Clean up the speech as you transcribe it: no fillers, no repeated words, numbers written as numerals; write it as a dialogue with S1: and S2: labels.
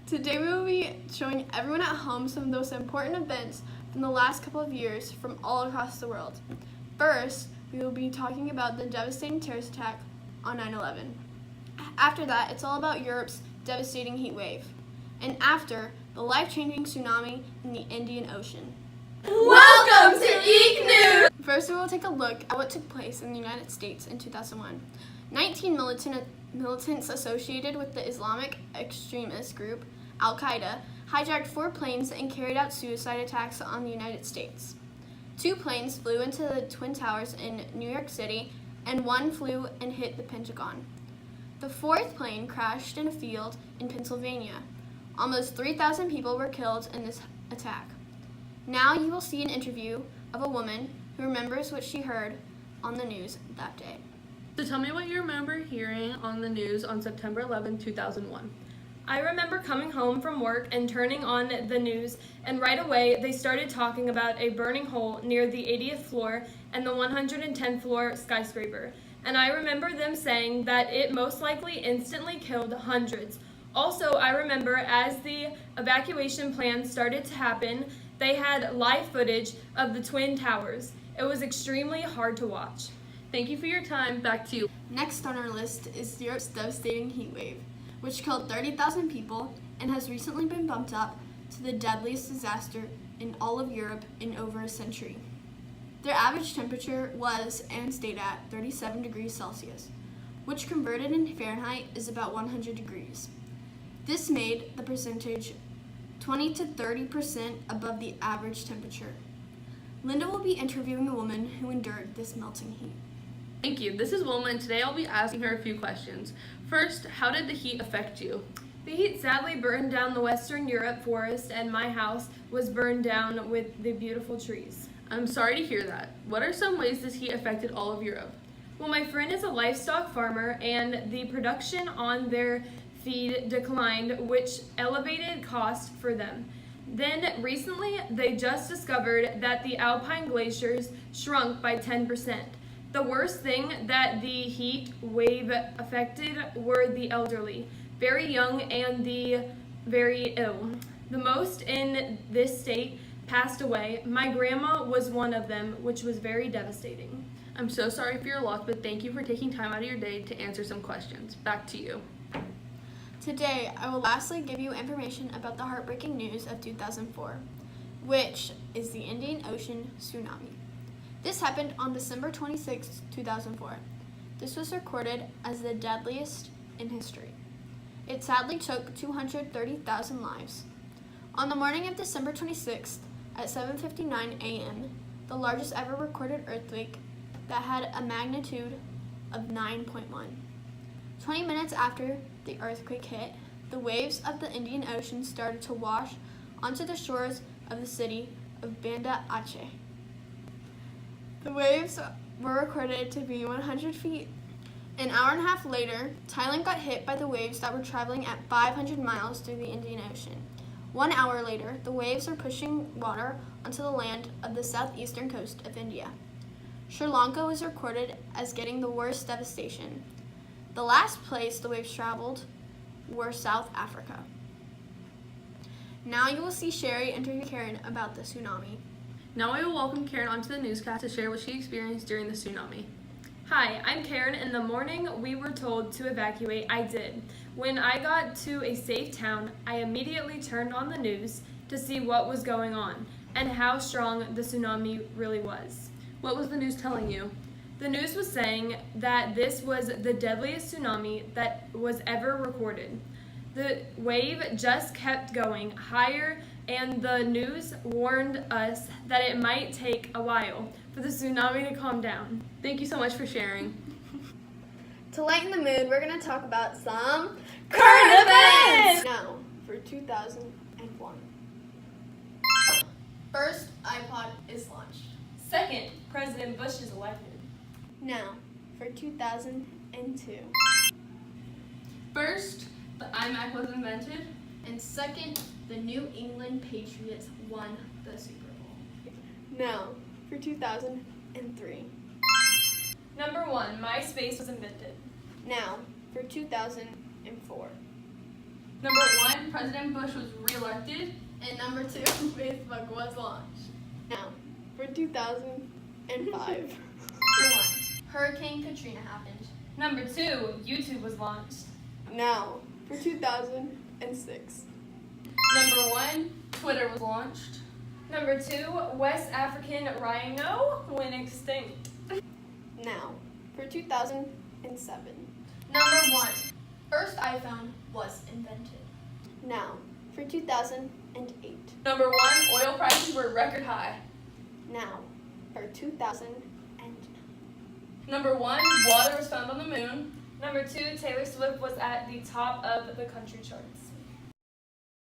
S1: Today we will be showing everyone at home some of those important events from the last couple of years from all across the world. First, we will be talking about the devastating terrorist attack on 9/11. After that, it's all about Europe's devastating heat wave. And after, the life-changing tsunami in the Indian Ocean.
S2: Welcome to Eek News!
S1: First, we will take a look at what took place in the United States in 2001. 19 militants associated with the Islamic extremist group Al-Qaeda hijacked 4 planes and carried out suicide attacks on the United States. 2 planes flew into the Twin Towers in New York City, and 1 flew and hit the Pentagon. The 4th plane crashed in a field in Pennsylvania. Almost 3,000 people were killed in this attack. Now you will see an interview of a woman who remembers what she heard on the news that day.
S3: So tell me what you remember hearing on the news on September 11, 2001.
S2: I remember coming home from work and turning on the news, and right away they started talking about a burning hole near the 80th floor and the 110th floor skyscraper. And I remember them saying that it most likely instantly killed hundreds. Also, I remember as the evacuation plan started to happen, they had live footage of the Twin Towers. It was extremely hard to watch.
S3: Thank you for your time. Back to you.
S1: Next on our list is Europe's devastating heat wave, which killed 30,000 people and has recently been bumped up to the deadliest disaster in all of Europe in over a century. Their average temperature was and stayed at 37 degrees Celsius, which converted in Fahrenheit is about 100 degrees. This made the percentage 20 to 30% above the average temperature. Linda will be interviewing a woman who endured this melting heat.
S3: Thank you. This is Wilma, and today I'll be asking her a few questions. First, how did the heat affect you?
S2: The heat sadly burned down the Western Europe forest, and my house was burned down with the beautiful trees.
S3: I'm sorry to hear that. What are some ways this heat affected all of Europe?
S2: Well, my friend is a livestock farmer, and the production on their feed declined, which elevated cost for them. Then recently, they just discovered that the alpine glaciers shrunk by 10%. The worst thing that the heat wave affected were the elderly, very young, and the very ill. The most in this state passed away. My grandma was one of them, which was very devastating.
S3: I'm so sorry for your loss, but thank you for taking time out of your day to answer some questions. Back to you.
S1: Today, I will lastly give you information about the heartbreaking news of 2004, which is the Indian Ocean tsunami. This happened on December 26, 2004. This was recorded as the deadliest in history. It sadly took 230,000 lives. On the morning of December 26th at 7:59 a.m., the largest ever recorded earthquake that had a magnitude of 9.1. 20 minutes after the earthquake hit, the waves of the Indian Ocean started to wash onto the shores of the city of Banda Aceh. The waves were recorded to be 100 feet. An hour and a half later, Thailand got hit by the waves that were traveling at 500 miles through the Indian Ocean. 1 hour later, the waves were pushing water onto the land of the southeastern coast of India. Sri Lanka was recorded as getting the worst devastation. The last place the waves traveled were South Africa. Now you will see Sherry interview Karen about the tsunami.
S3: Now I will welcome Karen onto the newscast to share what she experienced during the tsunami.
S2: Hi, I'm Karen. In the morning we were told to evacuate. I did. When I got to a safe town, I immediately turned on the news to see what was going on and how strong the tsunami really was.
S3: What was the news telling you?
S2: The news was saying that this was the deadliest tsunami that was ever recorded. The wave just kept going higher, and the news warned us that it might take a while for the tsunami to calm down.
S3: Thank you so much for sharing.
S1: To lighten the mood, we're going to talk about some
S2: Current events!
S1: Now, for 2001. First, iPod is launched.
S2: Second, President Bush is elected.
S1: Now, for 2002.
S3: First, the iMac was invented.
S1: And second, the New England Patriots won the Super Bowl. Now, for 2003.
S2: Number 1, MySpace was invented.
S1: Now, for 2004.
S3: Number 1, President Bush was reelected.
S1: And number 2, Facebook was launched. Now, for 2005. Number 1, Hurricane Katrina happened.
S2: Number 2, YouTube was launched.
S1: Now, for 2006.
S3: Number 1, Twitter was launched.
S2: Number 2, West African rhino went extinct.
S1: Now, for 2007. Number 1, first iPhone was invented. Now, for 2008.
S3: Number 1, oil prices were record high.
S1: Now, for 2009.
S3: Number 1, water was found on the moon.
S2: Number 2, Taylor Swift was at the top of the country charts.